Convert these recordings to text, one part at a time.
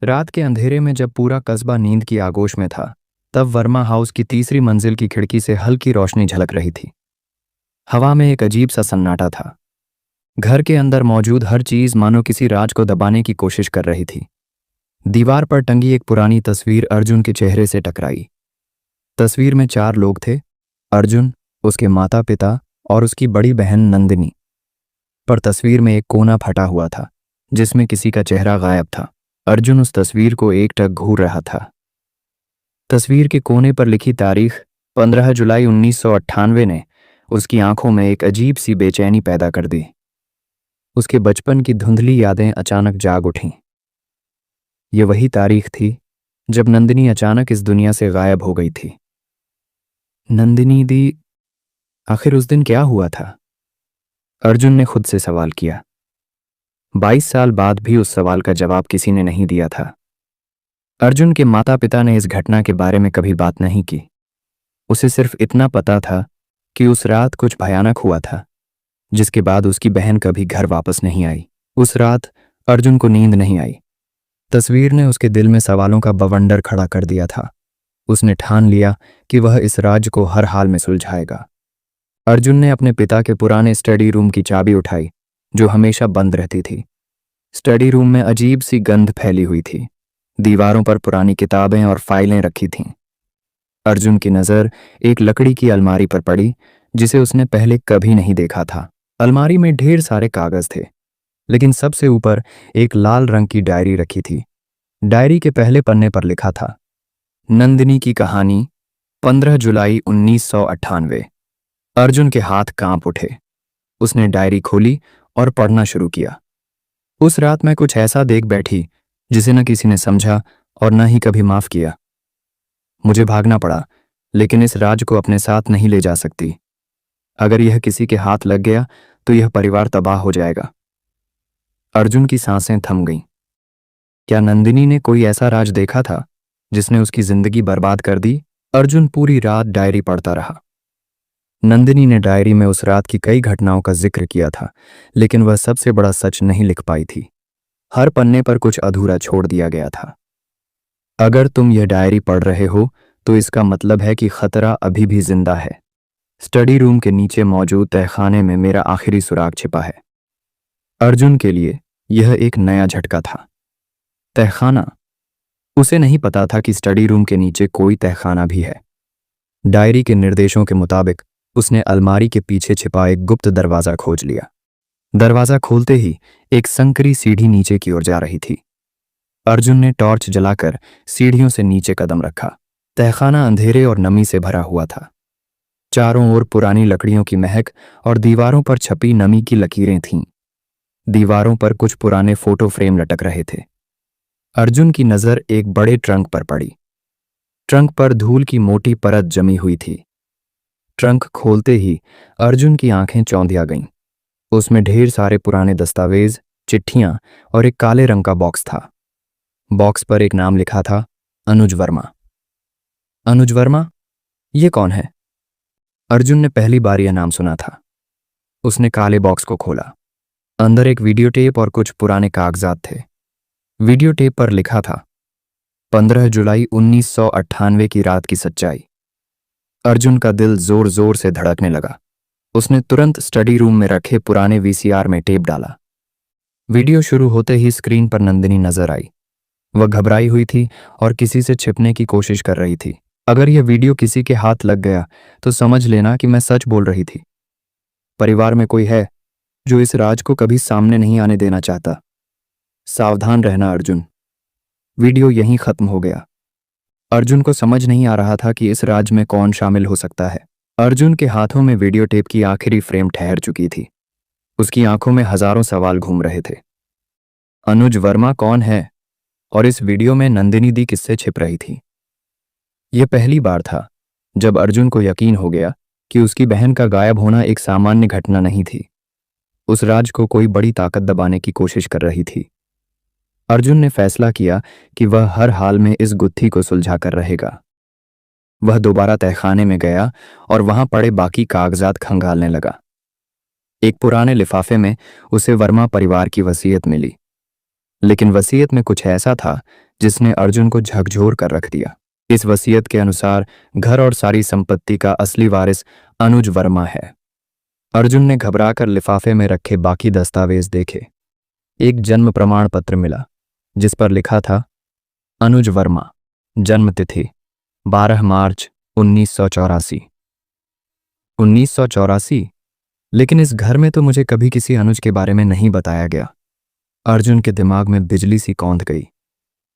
रात के अंधेरे में जब पूरा कस्बा नींद की आगोश में था, तब वर्मा हाउस की तीसरी मंजिल की खिड़की से हल्की रोशनी झलक रही थी। हवा में एक अजीब सा सन्नाटा था। घर के अंदर मौजूद हर चीज मानो किसी राज को दबाने की कोशिश कर रही थी। दीवार पर टंगी एक पुरानी तस्वीर अर्जुन के चेहरे से टकराई। तस्वीर में 4 लोग थे: अर्जुन, उसके माता पिता और उसकी बड़ी बहन नंदिनी। पर तस्वीर में एक कोना फटा हुआ था, जिसमें किसी का चेहरा गायब था। अर्जुन उस तस्वीर को एकटक घूर रहा था। तस्वीर के कोने पर लिखी तारीख 15 जुलाई 1998 ने उसकी आंखों में एक अजीब सी बेचैनी पैदा कर दी। उसके बचपन की धुंधली यादें अचानक जाग उठीं। ये वही तारीख थी जब नंदिनी अचानक इस दुनिया से गायब हो गई थी। नंदिनी दी, आखिर उस दिन क्या हुआ था? अर्जुन ने खुद से सवाल किया। 22 साल बाद भी उस सवाल का जवाब किसी ने नहीं दिया था। अर्जुन के माता पिता ने इस घटना के बारे में कभी बात नहीं की। उसे सिर्फ इतना पता था कि उस रात कुछ भयानक हुआ था, जिसके बाद उसकी बहन कभी घर वापस नहीं आई। उस रात अर्जुन को नींद नहीं आई। तस्वीर ने उसके दिल में सवालों का बवंडर खड़ा कर दिया था। उसने ठान लिया कि वह इस राज को हर हाल में सुलझाएगा। अर्जुन ने अपने पिता के पुराने स्टडी रूम की चाबी उठाई, जो हमेशा बंद रहती थी। स्टडी रूम में अजीब सी गंध फैली हुई थी। दीवारों पर पुरानी किताबें और फाइलें रखी थीं। अर्जुन की नज़र एक लकड़ी की अलमारी पर पड़ी, जिसे उसने पहले कभी नहीं देखा था। अलमारी में ढेर सारे कागज थे, लेकिन सबसे ऊपर एक लाल रंग की डायरी रखी थी। डायरी के पहले पन्ने पर लिखा था, नंदिनी की कहानी, 15 जुलाई 1998। अर्जुन के हाथ कांप उठे। उसने डायरी खोली और पढ़ना शुरू किया। उस रात मैं कुछ ऐसा देख बैठी जिसे न किसी ने समझा और न ही कभी माफ किया। मुझे भागना पड़ा, लेकिन इस राज को अपने साथ नहीं ले जा सकती। अगर यह किसी के हाथ लग गया तो यह परिवार तबाह हो जाएगा। अर्जुन की सांसें थम गईं। क्या नंदिनी ने कोई ऐसा राज देखा था जिसने उसकी जिंदगी बर्बाद कर दी? अर्जुन पूरी रात डायरी पढ़ता रहा। नंदिनी ने डायरी में उस रात की कई घटनाओं का जिक्र किया था, लेकिन वह सबसे बड़ा सच नहीं लिख पाई थी। हर पन्ने पर कुछ अधूरा छोड़ दिया गया था। अगर तुम यह डायरी पढ़ रहे हो तो इसका मतलब है कि खतरा अभी भी जिंदा है। स्टडी रूम के नीचे मौजूद तहखाने में मेरा आखिरी सुराग छिपा है। अर्जुन के लिए यह एक नया झटका था। तहखाना। उसे नहीं पता था कि स्टडी रूम के नीचे कोई तहखाना भी है। डायरी के निर्देशों के मुताबिक उसने अलमारी के पीछे छिपा एक गुप्त दरवाजा खोज लिया। दरवाजा खोलते ही एक संकरी सीढ़ी नीचे की ओर जा रही थी। अर्जुन ने टॉर्च जलाकर सीढ़ियों से नीचे कदम रखा। तहखाना अंधेरे और नमी से भरा हुआ था। चारों ओर पुरानी लकड़ियों की महक और दीवारों पर छपी नमी की लकीरें थीं। दीवारों पर कुछ पुराने फोटो फ्रेम लटक रहे थे। अर्जुन की नज़र एक बड़े ट्रंक पर पड़ी। ट्रंक पर धूल की मोटी परत जमी हुई थी। ट्रंक खोलते ही अर्जुन की आंखें चौंधिया गईं। उसमें ढेर सारे पुराने दस्तावेज, चिट्ठियां और एक काले रंग का बॉक्स था। बॉक्स पर एक नाम लिखा था, अनुज वर्मा। अनुज वर्मा? ये कौन है? अर्जुन ने पहली बार यह नाम सुना था। उसने काले बॉक्स को खोला। अंदर एक वीडियो टेप और कुछ पुराने कागजात थे। वीडियो टेप पर लिखा था, 15 जुलाई 1998 की रात की सच्चाई। अर्जुन का दिल जोर जोर से धड़कने लगा। उसने तुरंत स्टडी रूम में रखे पुराने वीसीआर में टेप डाला। वीडियो शुरू होते ही स्क्रीन पर नंदिनी नजर आई। वह घबराई हुई थी और किसी से छिपने की कोशिश कर रही थी। अगर यह वीडियो किसी के हाथ लग गया तो समझ लेना कि मैं सच बोल रही थी। परिवार में कोई है जो इस राज को कभी सामने नहीं आने देना चाहता। सावधान रहना अर्जुन। वीडियो यहीं खत्म हो गया। अर्जुन को समझ नहीं आ रहा था कि इस राज में कौन शामिल हो सकता है। अर्जुन के हाथों में वीडियो टेप की आखिरी फ्रेम ठहर चुकी थी। उसकी आंखों में हजारों सवाल घूम रहे थे। अनुज वर्मा कौन है और इस वीडियो में नंदिनी दी किससे छिप रही थी? यह पहली बार था जब अर्जुन को यकीन हो गया कि उसकी बहन का गायब होना एक सामान्य घटना नहीं थी। उस राज को कोई बड़ी ताकत दबाने की कोशिश कर रही थी। अर्जुन ने फैसला किया कि वह हर हाल में इस गुत्थी को सुलझा कर रहेगा। वह दोबारा तहखाने में गया और वहां पड़े बाकी कागजात खंगालने लगा। एक पुराने लिफाफे में उसे वर्मा परिवार की वसीयत मिली, लेकिन वसीयत में कुछ ऐसा था जिसने अर्जुन को झकझोर कर रख दिया। इस वसीयत के अनुसार घर और सारी संपत्ति का असली वारिस अनुज वर्मा है। अर्जुन ने घबराकर लिफाफे में रखे बाकी दस्तावेज देखे। एक जन्म प्रमाण पत्र मिला जिस पर लिखा था अनुज वर्मा, जन्म तिथि 12 मार्च 1984। 1984? लेकिन इस घर में तो मुझे कभी किसी अनुज के बारे में नहीं बताया गया। अर्जुन के दिमाग में बिजली सी कौंध गई।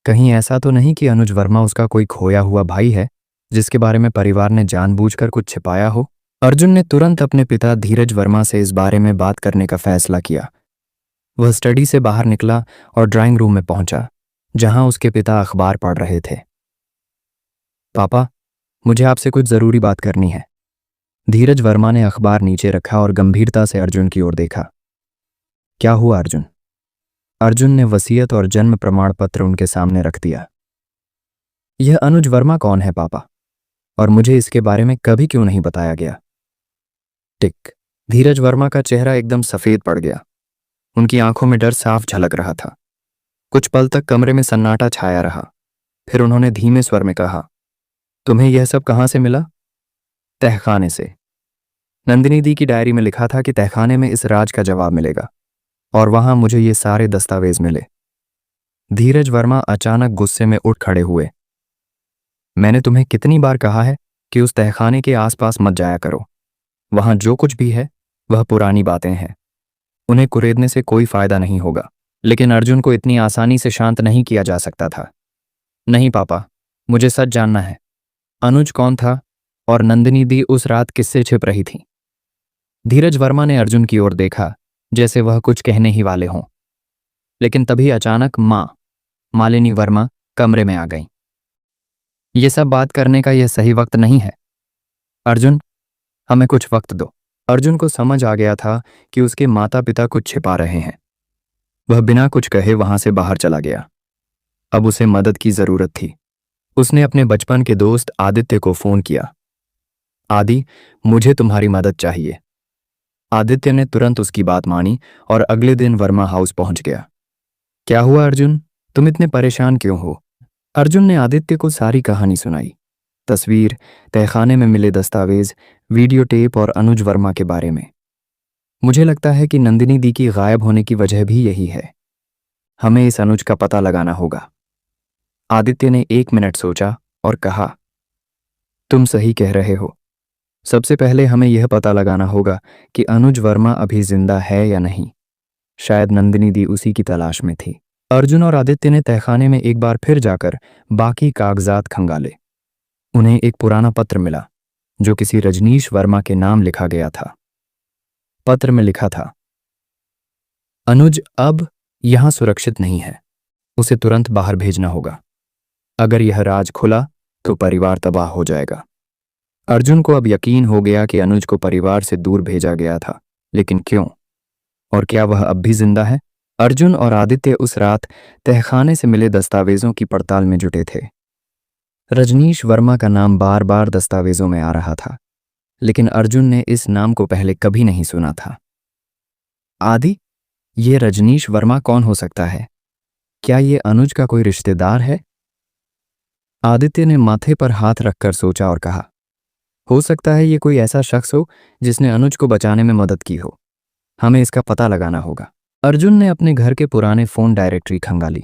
कहीं ऐसा तो नहीं कि अनुज वर्मा उसका कोई खोया हुआ भाई है जिसके बारे में परिवार ने जानबूझकर कुछ छिपाया हो। अर्जुन ने तुरंत अपने पिता धीरज वर्मा से इस बारे में बात करने का फैसला किया। वह स्टडी से बाहर निकला और ड्राइंग रूम में पहुंचा, जहां उसके पिता अखबार पढ़ रहे थे। पापा, मुझे आपसे कुछ जरूरी बात करनी है। धीरज वर्मा ने अखबार नीचे रखा और गंभीरता से अर्जुन की ओर देखा। क्या हुआ अर्जुन? अर्जुन ने वसीयत और जन्म प्रमाण पत्र उनके सामने रख दिया। यह अनुज वर्मा कौन है पापा, और मुझे इसके बारे में कभी क्यों नहीं बताया गया? टिक। धीरज वर्मा का चेहरा एकदम सफेद पड़ गया। उनकी आंखों में डर साफ झलक रहा था। कुछ पल तक कमरे में सन्नाटा छाया रहा। फिर उन्होंने धीमे स्वर में कहा, तुम्हें यह सब कहां से मिला? तहखाने से। नंदिनी दी की डायरी में लिखा था कि तहखाने में इस राज का जवाब मिलेगा, और वहां मुझे ये सारे दस्तावेज मिले। धीरज वर्मा अचानक गुस्से में उठ खड़े हुए। मैंने तुम्हें कितनी बार कहा है कि उस तहखाने के आसपास मत जाया करो। वहां जो कुछ भी है वह पुरानी बातें हैं। उन्हें कुरेदने से कोई फायदा नहीं होगा। लेकिन अर्जुन को इतनी आसानी से शांत नहीं किया जा सकता था। नहीं पापा, मुझे सच जानना है। अनुज कौन था और नंदिनी दी उस रात किससे छिप रही थी? धीरज वर्मा ने अर्जुन की ओर देखा जैसे वह कुछ कहने ही वाले हों। लेकिन तभी अचानक मालिनी वर्मा कमरे में आ गईं। ये सब बात करने का यह सही वक्त नहीं है। अर्जुन, हमें कुछ वक्त दो। अर्जुन को समझ आ गया था कि उसके माता पिता कुछ छिपा रहे हैं। वह बिना कुछ कहे वहां से बाहर चला गया। अब उसे मदद की जरूरत थी। उसने अपने बचपन के दोस्त आदित्य को फोन किया। आदि, मुझे तुम्हारी मदद चाहिए। आदित्य ने तुरंत उसकी बात मानी और अगले दिन वर्मा हाउस पहुंच गया। क्या हुआ अर्जुन, तुम इतने परेशान क्यों हो? अर्जुन ने आदित्य को सारी कहानी सुनाई। तस्वीर, तहखाने में मिले दस्तावेज, वीडियो टेप और अनुज वर्मा के बारे में। मुझे लगता है कि नंदिनी दी की गायब होने की वजह भी यही है। हमें इस अनुज का पता लगाना होगा। आदित्य ने 1 मिनट सोचा और कहा, तुम सही कह रहे हो। सबसे पहले हमें यह पता लगाना होगा कि अनुज वर्मा अभी जिंदा है या नहीं। शायद नंदिनी दी उसी की तलाश में थी। अर्जुन और आदित्य ने तहखाने में एक बार फिर जाकर बाकी कागजात खंगाले। उन्हें एक पुराना पत्र मिला जो किसी रजनीश वर्मा के नाम लिखा गया था। पत्र में लिखा था, अनुज अब यहां सुरक्षित नहीं है। उसे तुरंत बाहर भेजना होगा। अगर यह राज खुला तो परिवार तबाह हो जाएगा। अर्जुन को अब यकीन हो गया कि अनुज को परिवार से दूर भेजा गया था, लेकिन क्यों? और क्या वह अब भी जिंदा है? अर्जुन और आदित्य उस रात तहखाने से मिले दस्तावेजों की पड़ताल में जुटे थे। रजनीश वर्मा का नाम बार बार दस्तावेजों में आ रहा था, लेकिन अर्जुन ने इस नाम को पहले कभी नहीं सुना था। आदि, ये रजनीश वर्मा कौन हो सकता है? क्या ये अनुज का कोई रिश्तेदार है? आदित्य ने माथे पर हाथ रखकर सोचा और कहा, हो सकता है ये कोई ऐसा शख्स हो जिसने अनुज को बचाने में मदद की हो। हमें इसका पता लगाना होगा। अर्जुन ने अपने घर के पुराने फोन डायरेक्टरी खंगाली।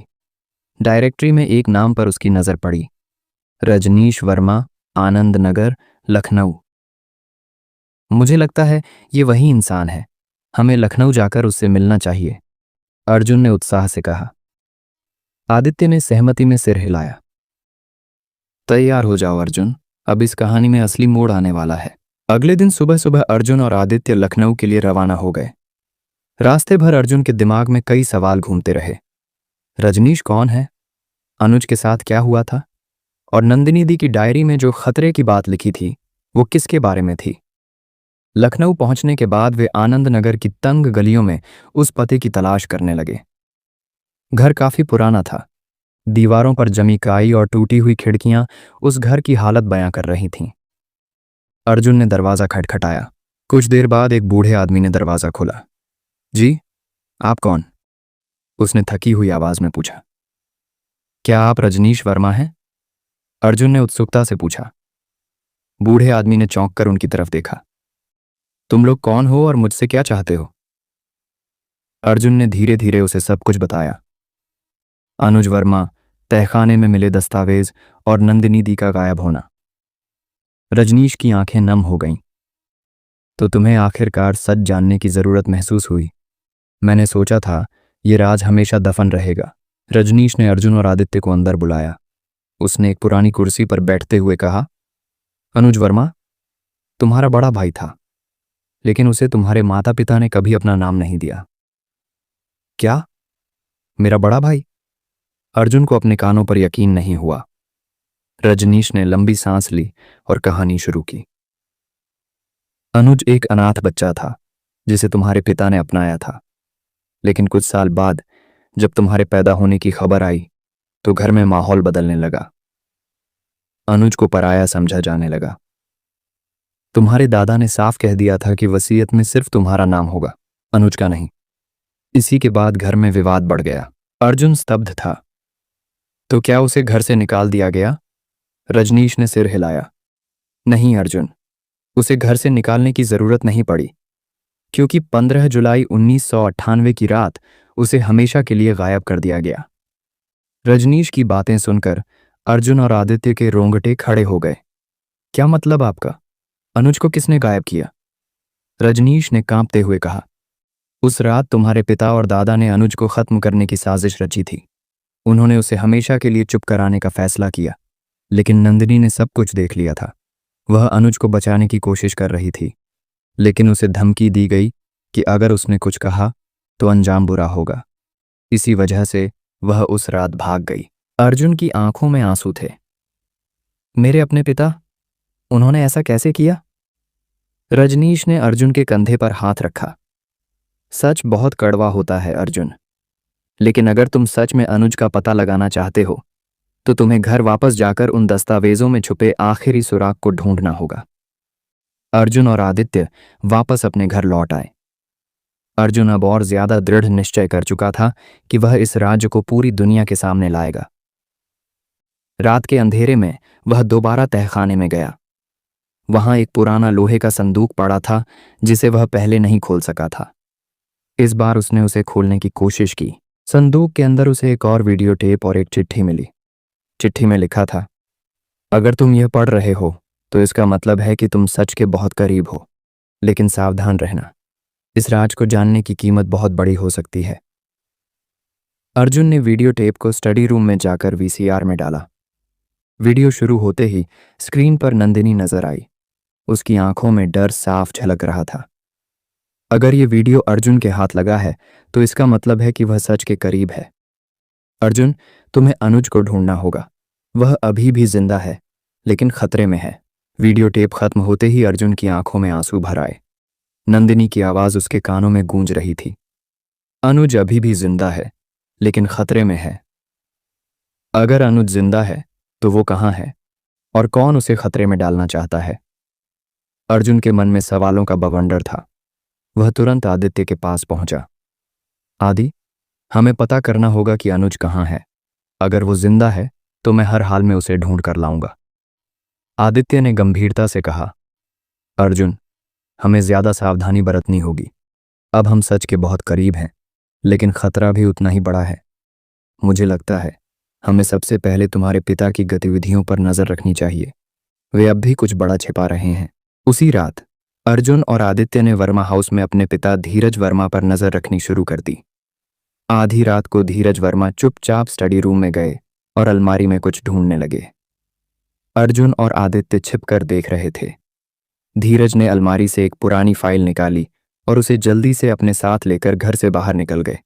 डायरेक्टरी में एक नाम पर उसकी नजर पड़ी, रजनीश वर्मा, आनंद नगर, लखनऊ। मुझे लगता है ये वही इंसान है। हमें लखनऊ जाकर उससे मिलना चाहिए, अर्जुन ने उत्साह से कहा। आदित्य ने सहमति में सिर हिलाया। तैयार हो जाओ अर्जुन, अब इस कहानी में असली मोड़ आने वाला है। अगले दिन सुबह सुबह अर्जुन और आदित्य लखनऊ के लिए रवाना हो गए। रास्ते भर अर्जुन के दिमाग में कई सवाल घूमते रहे। रजनीश कौन है? अनुज के साथ क्या हुआ था? और नंदिनी दी की डायरी में जो खतरे की बात लिखी थी वो किसके बारे में थी? लखनऊ पहुंचने के बाद वे आनंद नगर की तंग गलियों में उस पते की तलाश करने लगे। घर काफी पुराना था। दीवारों पर जमी काई और टूटी हुई खिड़कियां उस घर की हालत बयां कर रही थीं। अर्जुन ने दरवाजा खटखटाया। कुछ देर बाद एक बूढ़े आदमी ने दरवाजा खोला। जी, आप कौन? उसने थकी हुई आवाज में पूछा। क्या आप रजनीश वर्मा हैं? अर्जुन ने उत्सुकता से पूछा। बूढ़े आदमी ने चौंक कर उनकी तरफ देखा। तुम लोग कौन हो और मुझसे क्या चाहते हो? अर्जुन ने धीरे धीरे उसे सब कुछ बताया। अनुज वर्मा, तहखाने में मिले दस्तावेज और नंदिनी दी का गायब होना। रजनीश की आंखें नम हो गईं। तो तुम्हें आखिरकार सच जानने की जरूरत महसूस हुई। मैंने सोचा था ये राज हमेशा दफन रहेगा। रजनीश ने अर्जुन और आदित्य को अंदर बुलाया। उसने एक पुरानी कुर्सी पर बैठते हुए कहा, अनुज वर्मा, तुम्हारा बड़ा भाई था, लेकिन उसे तुम्हारे माता पिता ने कभी अपना नाम नहीं दिया। क्या? मेरा बड़ा भाई? अर्जुन को अपने कानों पर यकीन नहीं हुआ। रजनीश ने लंबी सांस ली और कहानी शुरू की। अनुज एक अनाथ बच्चा था जिसे तुम्हारे पिता ने अपनाया था, लेकिन कुछ साल बाद जब तुम्हारे पैदा होने की खबर आई तो घर में माहौल बदलने लगा। अनुज को पराया समझा जाने लगा। तुम्हारे दादा ने साफ कह दिया था कि वसीयत में सिर्फ तुम्हारा नाम होगा, अनुज का नहीं। इसी के बाद घर में विवाद बढ़ गया। अर्जुन स्तब्ध था। तो क्या उसे घर से निकाल दिया गया? रजनीश ने सिर हिलाया। नहीं अर्जुन, उसे घर से निकालने की जरूरत नहीं पड़ी, क्योंकि 15 जुलाई 1998 की रात उसे हमेशा के लिए गायब कर दिया गया। रजनीश की बातें सुनकर अर्जुन और आदित्य के रोंगटे खड़े हो गए। क्या मतलब आपका? अनुज को किसने गायब किया? रजनीश ने कांपते हुए कहा। उस रात तुम्हारे पिता और दादा ने अनुज को खत्म करने की साजिश रची थी। उन्होंने उसे हमेशा के लिए चुप कराने का फैसला किया, लेकिन नंदिनी ने सब कुछ देख लिया था। वह अनुज को बचाने की कोशिश कर रही थी, लेकिन उसे धमकी दी गई कि अगर उसने कुछ कहा तो अंजाम बुरा होगा। इसी वजह से वह उस रात भाग गई। अर्जुन की आंखों में आंसू थे। मेरे अपने पिता, उन्होंने ऐसा कैसे किया? रजनीश ने अर्जुन के कंधे पर हाथ रखा। सच बहुत कड़वा होता है अर्जुन, लेकिन अगर तुम सच में अनुज का पता लगाना चाहते हो तो तुम्हें घर वापस जाकर उन दस्तावेजों में छुपे आखिरी सुराग को ढूंढना होगा। अर्जुन और आदित्य वापस अपने घर लौट आए। अर्जुन अब और ज्यादा दृढ़ निश्चय कर चुका था कि वह इस राज्य को पूरी दुनिया के सामने लाएगा। रात के अंधेरे में वह दोबारा तहखाने में गया। वहां एक पुराना लोहे का संदूक पड़ा था जिसे वह पहले नहीं खोल सका था। इस बार उसने उसे खोलने की कोशिश की। संदूक के अंदर उसे एक और वीडियो टेप और एक चिट्ठी मिली। चिट्ठी में लिखा था, अगर तुम यह पढ़ रहे हो तो इसका मतलब है कि तुम सच के बहुत करीब हो, लेकिन सावधान रहना, इस राज को जानने की कीमत बहुत बड़ी हो सकती है। अर्जुन ने वीडियो टेप को स्टडी रूम में जाकर वीसीआर में डाला। वीडियो शुरू होते ही स्क्रीन पर नंदिनी नजर आई। उसकी आंखों में डर साफ झलक रहा था। अगर ये वीडियो अर्जुन के हाथ लगा है तो इसका मतलब है कि वह सच के करीब है। अर्जुन, तुम्हें अनुज को ढूंढना होगा। वह अभी भी जिंदा है, लेकिन खतरे में है। वीडियो टेप खत्म होते ही अर्जुन की आंखों में आंसू भर आए। नंदिनी की आवाज उसके कानों में गूंज रही थी। अनुज अभी भी जिंदा है, लेकिन खतरे में है। अगर अनुज जिंदा है तो वो कहाँ है और कौन उसे खतरे में डालना चाहता है? अर्जुन के मन में सवालों का बवंडर था। वह तुरंत आदित्य के पास पहुंचा। आदि, हमें पता करना होगा कि अनुज कहाँ है। अगर वो जिंदा है तो मैं हर हाल में उसे ढूंढ कर लाऊंगा। आदित्य ने गंभीरता से कहा। अर्जुन, हमें ज्यादा सावधानी बरतनी होगी। अब हम सच के बहुत करीब हैं, लेकिन खतरा भी उतना ही बड़ा है। मुझे लगता है हमें सबसे पहले तुम्हारे पिता की गतिविधियों पर नजर रखनी चाहिए। वे अब भी कुछ बड़ा छिपा रहे हैं। उसी रात अर्जुन और आदित्य ने वर्मा हाउस में अपने पिता धीरज वर्मा पर नजर रखनी शुरू कर दी। आधी रात को धीरज वर्मा चुपचाप स्टडी रूम में गए और अलमारी में कुछ ढूंढने लगे। अर्जुन और आदित्य छिपकर देख रहे थे। धीरज ने अलमारी से एक पुरानी फाइल निकाली और उसे जल्दी से अपने साथ लेकर घर से बाहर निकल गए।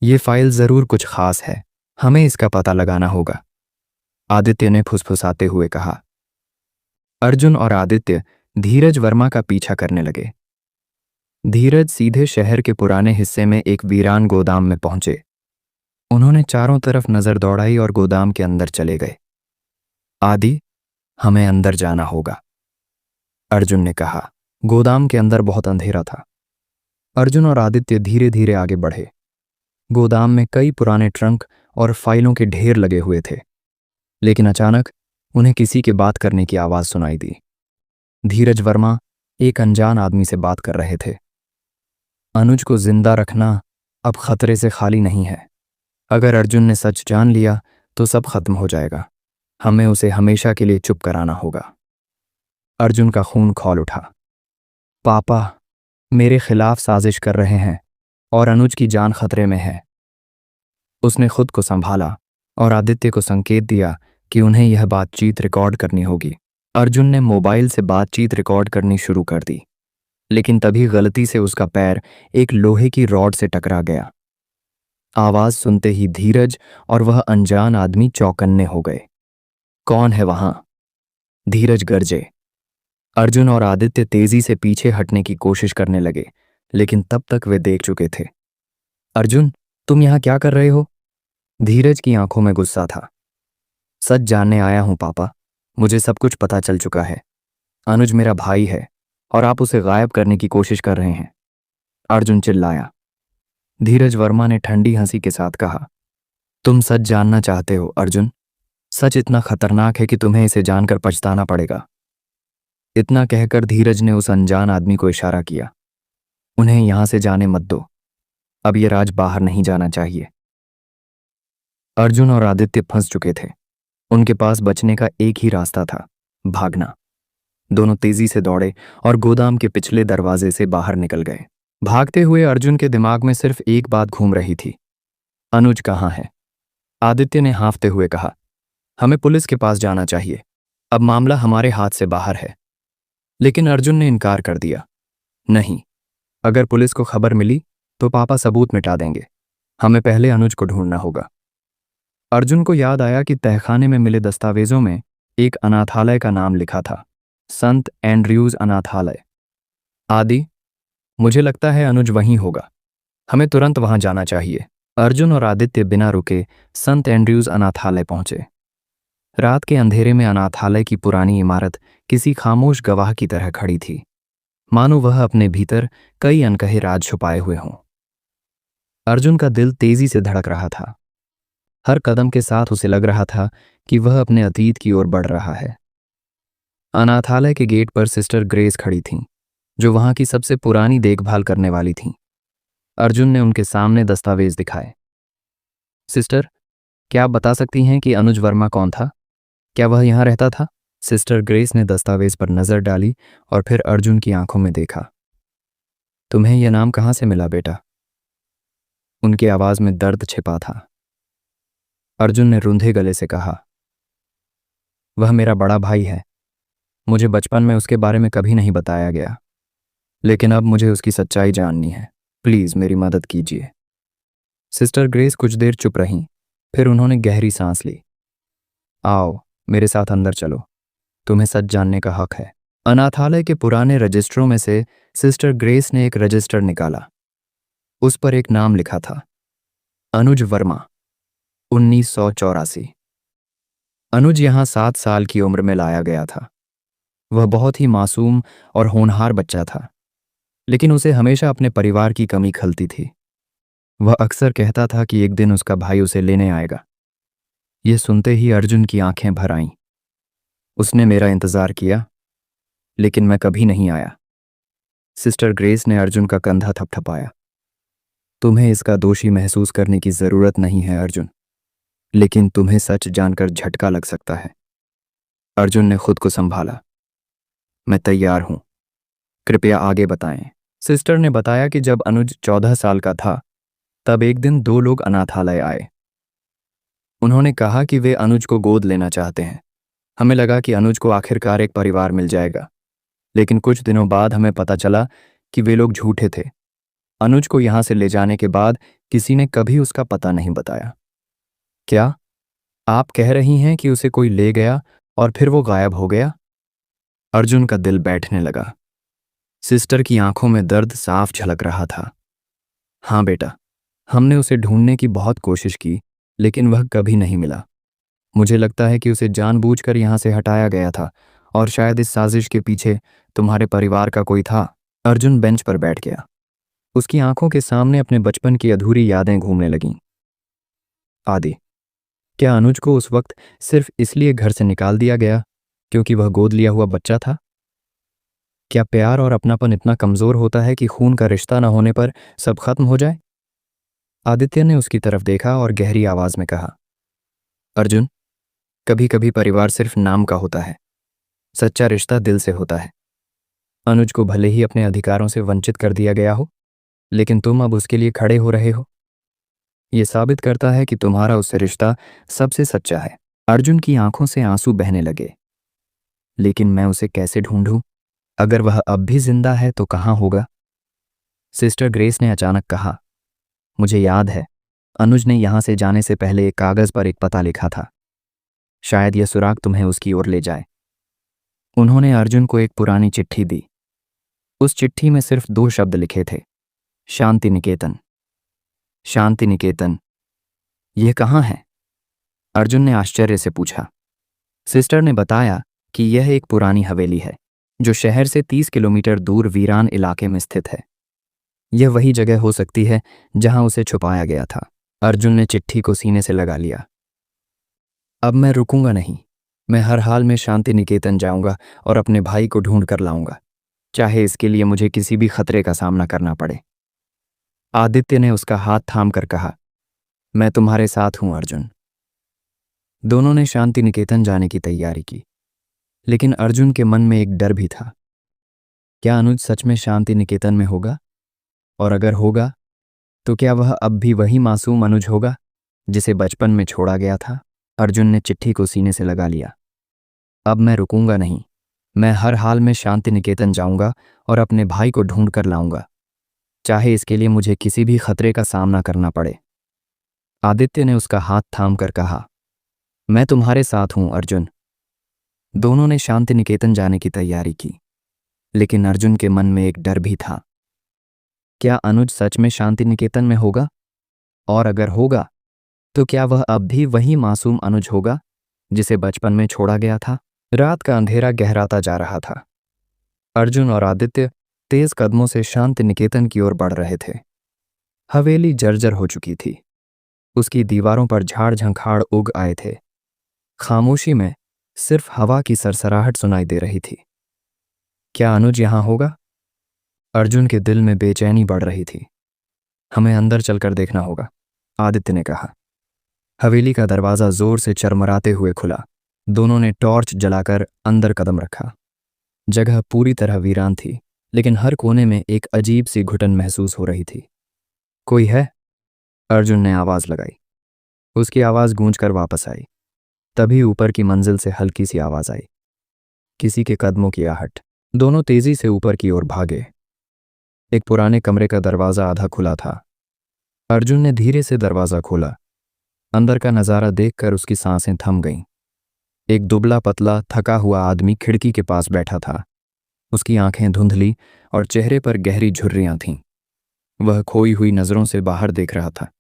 ये फाइल जरूर कुछ खास है, हमें इसका पता लगाना होगा, आदित्य ने फुसफुसाते हुए कहा। अर्जुन और आदित्य धीरज वर्मा का पीछा करने लगे। धीरज सीधे शहर के पुराने हिस्से में एक वीरान गोदाम में पहुंचे। उन्होंने चारों तरफ नजर दौड़ाई और गोदाम के अंदर चले गए। आदि, हमें अंदर जाना होगा, अर्जुन ने कहा। गोदाम के अंदर बहुत अंधेरा था। अर्जुन और आदित्य धीरे धीरे आगे बढ़े। गोदाम में कई पुराने ट्रंक और फाइलों के ढेर लगे हुए थे। लेकिन अचानक उन्हें किसी के बात करने की आवाज़ सुनाई दी। धीरज वर्मा एक अनजान आदमी से बात कर रहे थे। अनुज को जिंदा रखना अब खतरे से खाली नहीं है। अगर अर्जुन ने सच जान लिया तो सब खत्म हो जाएगा। हमें उसे हमेशा के लिए चुप कराना होगा। अर्जुन का खून खौल उठा। पापा मेरे खिलाफ साजिश कर रहे हैं और अनुज की जान खतरे में है। उसने खुद को संभाला और आदित्य को संकेत दिया कि उन्हें यह बातचीत रिकॉर्ड करनी होगी। अर्जुन ने मोबाइल से बातचीत रिकॉर्ड करनी शुरू कर दी, लेकिन तभी गलती से उसका पैर एक लोहे की रॉड से टकरा गया। आवाज सुनते ही धीरज और वह अनजान आदमी चौकन्ने हो गए। कौन है वहां? धीरज गरजे। अर्जुन और आदित्य तेजी से पीछे हटने की कोशिश करने लगे, लेकिन तब तक वे देख चुके थे। अर्जुन, तुम यहां क्या कर रहे हो? धीरज की आंखों में गुस्सा था। सच जानने आया हूं पापा, मुझे सब कुछ पता चल चुका है। अनुज मेरा भाई है और आप उसे गायब करने की कोशिश कर रहे हैं। अर्जुन चिल्लाया। धीरज वर्मा ने ठंडी हंसी के साथ कहा, तुम सच जानना चाहते हो अर्जुन? सच इतना खतरनाक है कि तुम्हें इसे जानकर पछताना पड़ेगा। इतना कहकर धीरज ने उस अनजान आदमी को इशारा किया। उन्हें यहां से जाने मत दो, अब ये राज बाहर नहीं जाना चाहिए। अर्जुन और आदित्य फंस चुके थे। उनके पास बचने का एक ही रास्ता था, भागना। दोनों तेजी से दौड़े और गोदाम के पिछले दरवाजे से बाहर निकल गए। भागते हुए अर्जुन के दिमाग में सिर्फ एक बात घूम रही थी, अनुज कहाँ है? आदित्य ने हाँफते हुए कहा, हमें पुलिस के पास जाना चाहिए, अब मामला हमारे हाथ से बाहर है। लेकिन अर्जुन ने इनकार कर दिया। नहीं, अगर पुलिस को खबर मिली तो पापा सबूत मिटा देंगे। हमें पहले अनुज को ढूंढना होगा। अर्जुन को याद आया कि तहखाने में मिले दस्तावेजों में एक अनाथालय का नाम लिखा था, संत एंड्रयूज अनाथालय। आदि, मुझे लगता है अनुज वहीं होगा। हमें तुरंत वहां जाना चाहिए। अर्जुन और आदित्य बिना रुके संत एंड्रयूज अनाथालय पहुंचे। रात के अंधेरे में अनाथालय की पुरानी इमारत किसी खामोश गवाह की तरह खड़ी थी, मानो वह अपने भीतर कई अनकहे राज छुपाए हुए हों। अर्जुन का दिल तेजी से धड़क रहा था। हर कदम के साथ उसे लग रहा था कि वह अपने अतीत की ओर बढ़ रहा है। अनाथालय के गेट पर सिस्टर ग्रेस खड़ी थीं, जो वहां की सबसे पुरानी देखभाल करने वाली थीं। अर्जुन ने उनके सामने दस्तावेज दिखाए। सिस्टर, क्या आप बता सकती हैं कि अनुज वर्मा कौन था? क्या वह यहां रहता था? सिस्टर ग्रेस ने दस्तावेज पर नजर डाली और फिर अर्जुन की आंखों में देखा। तुम्हें यह नाम कहां से मिला बेटा? उनकी आवाज में दर्द छिपा था। अर्जुन ने रुंधे गले से कहा, वह मेरा बड़ा भाई है। मुझे बचपन में उसके बारे में कभी नहीं बताया गया, लेकिन अब मुझे उसकी सच्चाई जाननी है। प्लीज मेरी मदद कीजिए। सिस्टर ग्रेस कुछ देर चुप रहीं, फिर उन्होंने गहरी सांस ली। आओ मेरे साथ अंदर चलो, तुम्हें सच जानने का हक है। अनाथालय के पुराने रजिस्टरों में से सिस्टर ग्रेस ने एक रजिस्टर निकाला। उस पर एक नाम लिखा था, अनुज वर्मा, 1984। अनुज यहां 7 साल की उम्र में लाया गया था। वह बहुत ही मासूम और होनहार बच्चा था, लेकिन उसे हमेशा अपने परिवार की कमी खलती थी। वह अक्सर कहता था कि एक दिन उसका भाई उसे लेने आएगा। यह सुनते ही अर्जुन की आंखें भर आईं। उसने मेरा इंतजार किया, लेकिन मैं कभी नहीं आया। सिस्टर ग्रेस ने अर्जुन का कंधा थपथपाया। तुम्हें इसका दोषी महसूस करने की जरूरत नहीं है अर्जुन, लेकिन तुम्हें सच जानकर झटका लग सकता है। अर्जुन ने खुद को संभाला। मैं तैयार हूं, कृपया आगे बताएं। सिस्टर ने बताया कि जब अनुज 14 साल का था, तब एक दिन 2 लोग अनाथालय आए। उन्होंने कहा कि वे अनुज को गोद लेना चाहते हैं। हमें लगा कि अनुज को आखिरकार एक परिवार मिल जाएगा, लेकिन कुछ दिनों बाद हमें पता चला कि वे लोग झूठे थे। अनुज को यहां से ले जाने के बाद किसी ने कभी उसका पता नहीं बताया। क्या आप कह रही हैं कि उसे कोई ले गया और फिर वो गायब हो गया? अर्जुन का दिल बैठने लगा। सिस्टर की आंखों में दर्द साफ झलक रहा था। हाँ बेटा, हमने उसे ढूंढने की बहुत कोशिश की, लेकिन वह कभी नहीं मिला। मुझे लगता है कि उसे जानबूझकर यहां से हटाया गया था और शायद इस साजिश के पीछे तुम्हारे परिवार का कोई था। अर्जुन बेंच पर बैठ गया। उसकी आंखों के सामने अपने बचपन की अधूरी यादें घूमने लगीं। आदि, क्या अनुज को उस वक्त सिर्फ इसलिए घर से निकाल दिया गया क्योंकि वह गोद लिया हुआ बच्चा था? क्या प्यार और अपनापन इतना कमजोर होता है कि खून का रिश्ता न होने पर सब खत्म हो जाए? आदित्य ने उसकी तरफ देखा और गहरी आवाज में कहा, अर्जुन, कभी कभी परिवार सिर्फ नाम का होता है, सच्चा रिश्ता दिल से होता है। अनुज को भले ही अपने अधिकारों से वंचित कर दिया गया हो, लेकिन तुम अब उसके लिए खड़े हो रहे हो। यह साबित करता है कि तुम्हारा उससे रिश्ता सबसे सच्चा है। अर्जुन की आंखों से आंसू बहने लगे। लेकिन मैं उसे कैसे ढूंढूं? अगर वह अब भी जिंदा है तो कहाँ होगा? सिस्टर ग्रेस ने अचानक कहा, मुझे याद है, अनुज ने यहां से जाने से पहले एक कागज पर एक पता लिखा था। शायद यह सुराग तुम्हें उसकी ओर ले जाए। उन्होंने अर्जुन को एक पुरानी चिट्ठी दी। उस चिट्ठी में सिर्फ 2 शब्द लिखे थे, शांति निकेतन। शांति निकेतन, यह कहाँ है? अर्जुन ने आश्चर्य से पूछा। सिस्टर ने बताया कि यह एक पुरानी हवेली है जो शहर से 30 किलोमीटर दूर वीरान इलाके में स्थित है। यह वही जगह हो सकती है जहां उसे छुपाया गया था। अर्जुन ने चिट्ठी को सीने से लगा लिया। अब मैं रुकूंगा नहीं। मैं हर हाल में शांति निकेतन जाऊंगा और अपने भाई को ढूंढ कर लाऊंगा, चाहे इसके लिए मुझे किसी भी खतरे का सामना करना पड़े। आदित्य ने उसका हाथ थाम कर कहा, मैं तुम्हारे साथ हूं अर्जुन। दोनों ने शांति निकेतन जाने की तैयारी की, लेकिन अर्जुन के मन में एक डर भी था। क्या अनुज सच में शांति निकेतन में होगा? और अगर होगा तो क्या वह अब भी वही मासूम अनुज होगा जिसे बचपन में छोड़ा गया था? अर्जुन ने चिट्ठी को सीने से लगा लिया। अब मैं रुकूंगा नहीं। मैं हर हाल में शांति निकेतन जाऊंगा और अपने भाई को ढूंढ कर लाऊंगा, चाहे इसके लिए मुझे किसी भी खतरे का सामना करना पड़े। आदित्य ने उसका हाथ थाम कर कहा, मैं तुम्हारे साथ हूं अर्जुन। दोनों ने शांति निकेतन जाने की तैयारी की, लेकिन अर्जुन के मन में एक डर भी था। क्या अनुज सच में शांति निकेतन में होगा? और अगर होगा तो क्या वह अब भी वही मासूम अनुज होगा जिसे बचपन में छोड़ा गया था? रात का अंधेरा गहराता जा रहा था। अर्जुन और आदित्य तेज कदमों से शांति निकेतन की ओर बढ़ रहे थे। हवेली जर्जर हो चुकी थी। उसकी दीवारों पर झाड़ झंखाड़ उग आए थे। खामोशी में सिर्फ हवा की सरसराहट सुनाई दे रही थी। क्या अनुज यहां होगा? अर्जुन के दिल में बेचैनी बढ़ रही थी। हमें अंदर चलकर देखना होगा, आदित्य ने कहा। हवेली का दरवाजा जोर से चरमराते हुए खुला। दोनों ने टॉर्च जलाकर अंदर कदम रखा। जगह पूरी तरह वीरान थी, लेकिन हर कोने में एक अजीब सी घुटन महसूस हो रही थी। कोई है? अर्जुन ने आवाज लगाई। उसकी आवाज गूंजकर वापस आई। तभी ऊपर की मंजिल से हल्की सी आवाज आई, किसी के कदमों की आहट। दोनों तेजी से ऊपर की ओर भागे। एक पुराने कमरे का दरवाजा आधा खुला था। अर्जुन ने धीरे से दरवाजा खोला। अंदर का नजारा देखकर उसकी सांसें थम गईं। एक दुबला पतला थका हुआ आदमी खिड़की के पास बैठा था। उसकी आंखें धुंधली और चेहरे पर गहरी झुर्रियां थीं। वह खोई हुई नजरों से बाहर देख रहा था।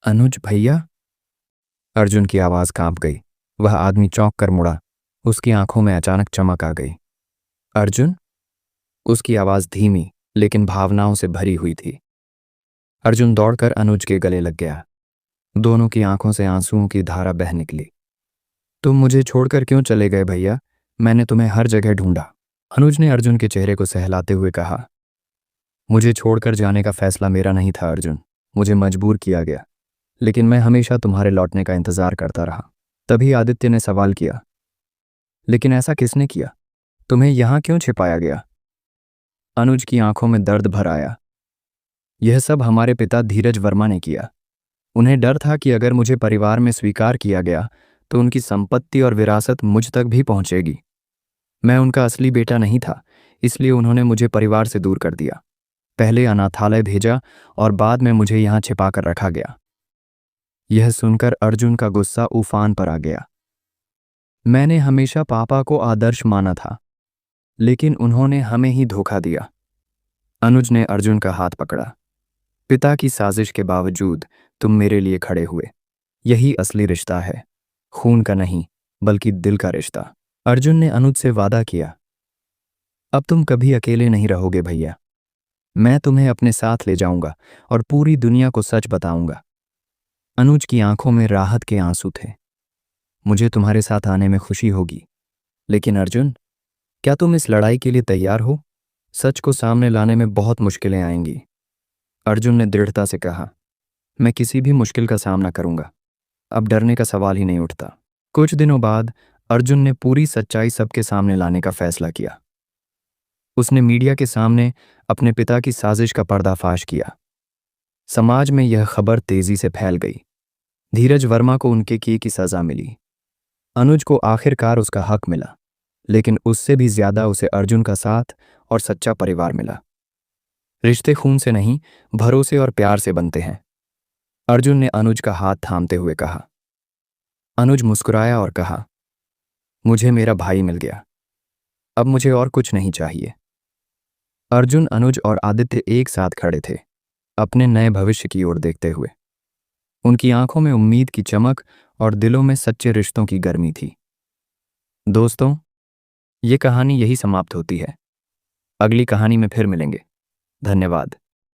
अनुज भैया? अर्जुन की आवाज कांप गई। वह आदमी चौंक कर मुड़ा। उसकी आंखों में अचानक चमक आ गई। अर्जुन? उसकी आवाज धीमी लेकिन भावनाओं से भरी हुई थी। अर्जुन दौड़कर अनुज के गले लग गया। दोनों की आंखों से आंसुओं की धारा बह निकली। तुम मुझे छोड़कर क्यों चले गए भैया? मैंने तुम्हें हर जगह ढूंढा। अनुज ने अर्जुन के चेहरे को सहलाते हुए कहा, मुझे छोड़कर जाने का फैसला मेरा नहीं था अर्जुन, मुझे मजबूर किया गया। लेकिन मैं हमेशा तुम्हारे लौटने का इंतजार करता रहा। तभी आदित्य ने सवाल किया, लेकिन ऐसा किसने किया? तुम्हें यहां क्यों छिपाया गया? अनुज की आंखों में दर्द भर आया। यह सब हमारे पिता धीरज वर्मा ने किया। उन्हें डर था कि अगर मुझे परिवार में स्वीकार किया गया तो उनकी संपत्ति और विरासत मुझ तक भी पहुंचेगी। मैं उनका असली बेटा नहीं था, इसलिए उन्होंने मुझे परिवार से दूर कर दिया। पहले अनाथालय भेजा और बाद में मुझे यहां छिपाकर रखा गया। यह सुनकर अर्जुन का गुस्सा उफान पर आ गया। मैंने हमेशा पापा को आदर्श माना था, लेकिन उन्होंने हमें ही धोखा दिया। अनुज ने अर्जुन का हाथ पकड़ा। पिता की साजिश के बावजूद तुम मेरे लिए खड़े हुए। यही असली रिश्ता है, खून का नहीं बल्कि दिल का रिश्ता। अर्जुन ने अनुज से वादा किया, अब तुम कभी अकेले नहीं रहोगे भैया। मैं तुम्हें अपने साथ ले जाऊंगा और पूरी दुनिया को सच बताऊंगा। अनुज की आंखों में राहत के आंसू थे। मुझे तुम्हारे साथ आने में खुशी होगी, लेकिन अर्जुन, क्या तुम इस लड़ाई के लिए तैयार हो? सच को सामने लाने में बहुत मुश्किलें आएंगी। अर्जुन ने दृढ़ता से कहा। मैं किसी भी मुश्किल का सामना करूंगा। अब डरने का सवाल ही नहीं उठता। कुछ दिनों बाद अर्जुन ने पूरी सच्चाई सबके सामने लाने का फैसला किया। उसने मीडिया के सामने अपने पिता की साजिश का पर्दाफाश किया। समाज में यह खबर तेजी से फैल गई। धीरज वर्मा को उनके किए की सजा मिली। अनुज को आखिरकार उसका हक मिला, लेकिन उससे भी ज्यादा उसे अर्जुन का साथ और सच्चा परिवार मिला। रिश्ते खून से नहीं, भरोसे और प्यार से बनते हैं। अर्जुन ने अनुज का हाथ थामते हुए कहा। अनुज मुस्कुराया और कहा, मुझे मेरा भाई मिल गया। अब मुझे और कुछ नहीं चाहिए। अर्जुन, अनुज और आदित्य एक साथ खड़े थे, अपने नए भविष्य की ओर देखते हुए। उनकी आंखों में उम्मीद की चमक और दिलों में सच्चे रिश्तों की गर्मी थी। दोस्तों, ये कहानी यही समाप्त होती है। अगली कहानी में फिर मिलेंगे। धन्यवाद।